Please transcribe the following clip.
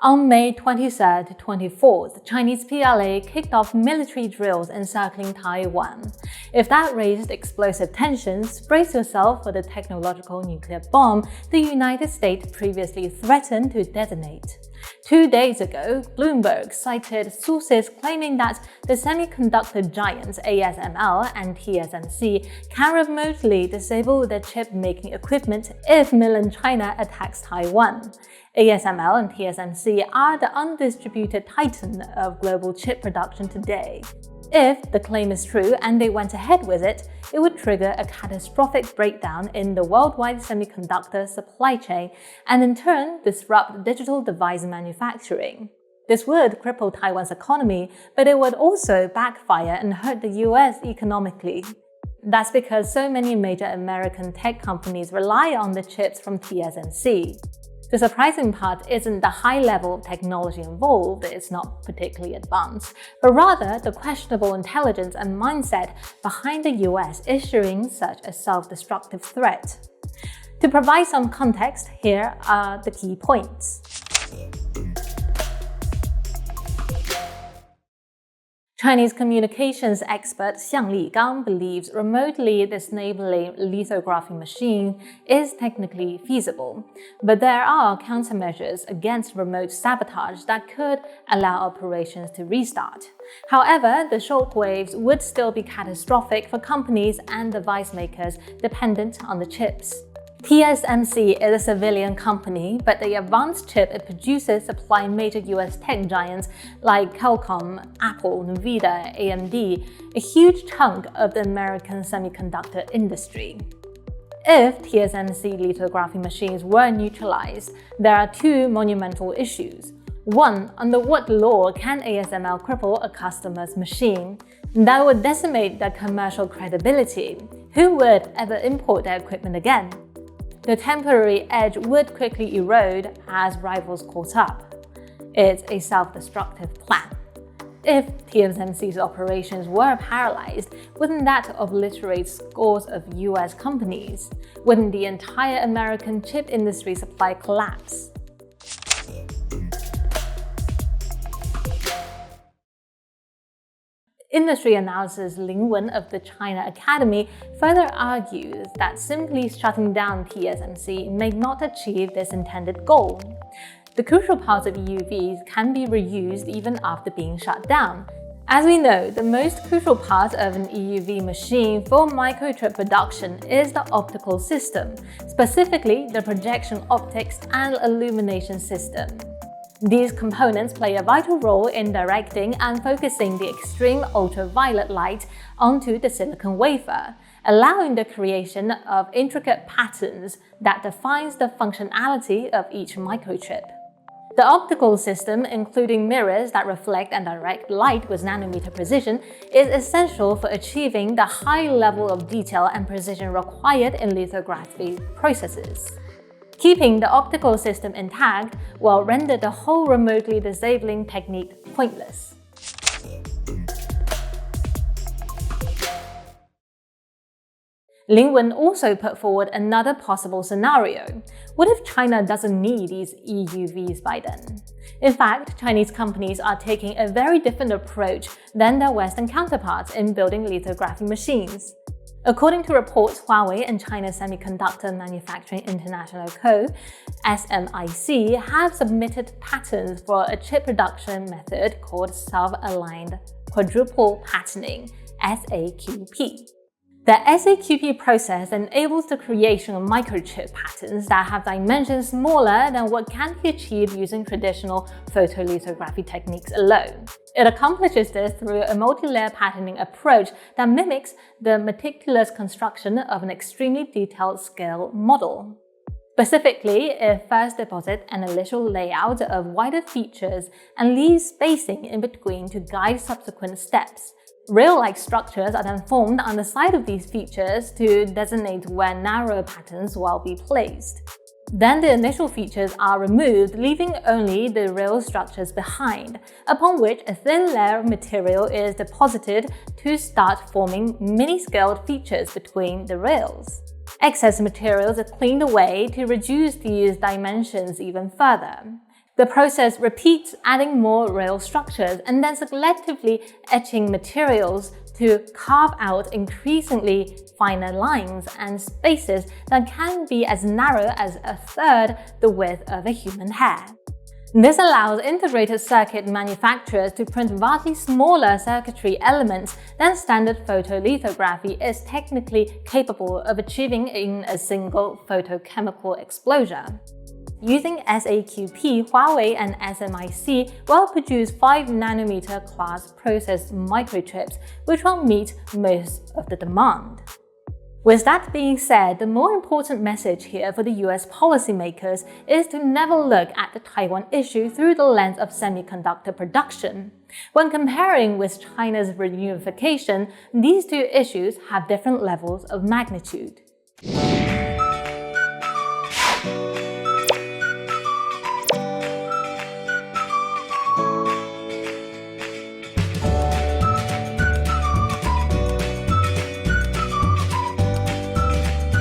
On May 23rd to 24th, Chinese PLA kicked off military drills encircling Taiwan. If that raised explosive tensions, brace yourself for the technological nuclear bomb the United States previously threatened to detonate. 2 days ago, Bloomberg cited sources claiming that the semiconductor giants ASML and TSMC can remotely disable their chip-making equipment if mainland China attacks Taiwan. ASML and TSMC are the undistributed titan of global chip production today. If the claim is true and they went ahead with it, it would trigger a catastrophic breakdown in the worldwide semiconductor supply chain and in turn disrupt digital device manufacturing. This would cripple Taiwan's economy, but it would also backfire and hurt the US economically. That's because so many major American tech companies rely on the chips from TSMC. The surprising part isn't the high level of technology involved, it's not particularly advanced, but rather the questionable intelligence and mindset behind the US issuing such a self-destructive threat. To provide some context, here are the key points. Chinese communications expert Xiang Ligang believes remotely disabling lithography machine is technically feasible, but there are countermeasures against remote sabotage that could allow operations to restart. However, the shockwaves would still be catastrophic for companies and device makers dependent on the chips. TSMC is a civilian company, but the advanced chip it produces supply major US tech giants like Qualcomm, Apple, Nvidia, AMD, a huge chunk of the American semiconductor industry. If TSMC lithography machines were neutralized, there are two monumental issues. One, under what law can ASML cripple a customer's machine? That would decimate their commercial credibility. Who would ever import their equipment again? The temporary edge would quickly erode as rivals caught up. It's a self-destructive plan. If TSMC's operations were paralyzed, wouldn't that obliterate scores of US companies? Wouldn't the entire American chip industry supply collapse? Industry analyst Lin Wen of the China Academy further argues that simply shutting down TSMC may not achieve this intended goal. The crucial parts of EUVs can be reused even after being shut down. As we know, the most crucial part of an EUV machine for microchip production is the optical system, specifically the projection optics and illumination system. These components play a vital role in directing and focusing the extreme ultraviolet light onto the silicon wafer, allowing the creation of intricate patterns that defines the functionality of each microchip. The optical system, including mirrors that reflect and direct light with nanometer precision, is essential for achieving the high level of detail and precision required in lithography processes. Keeping the optical system intact will render the whole remotely disabling technique pointless. Lin Wen also put forward another possible scenario. What if China doesn't need these EUVs by then? In fact, Chinese companies are taking a very different approach than their Western counterparts in building lithography machines. According to reports, Huawei and China's Semiconductor Manufacturing International Co., SMIC, have submitted patents for a chip production method called self-aligned quadruple patterning, SAQP. The SAQP process enables the creation of microchip patterns that have dimensions smaller than what can be achieved using traditional photolithography techniques alone. It accomplishes this through a multi-layer patterning approach that mimics the meticulous construction of an extremely detailed scale model. Specifically, it first deposits an initial layout of wider features and leaves spacing in between to guide subsequent steps. Rail-like structures are then formed on the side of these features to designate where narrow patterns will be placed. Then the initial features are removed, leaving only the rail structures behind, upon which a thin layer of material is deposited to start forming mini-scaled features between the rails. Excess materials are cleaned away to reduce these dimensions even further. The process repeats, adding more rail structures and then selectively etching materials to carve out increasingly finer lines and spaces that can be as narrow as a third the width of a human hair. This allows integrated circuit manufacturers to print vastly smaller circuitry elements than standard photolithography is technically capable of achieving in a single photochemical exposure. Using SAQP, Huawei and SMIC will produce 5nm class processed microchips, which will meet most of the demand. With that being said, the more important message here for the US policymakers is to never look at the Taiwan issue through the lens of semiconductor production. When comparing with China's reunification, these two issues have different levels of magnitude.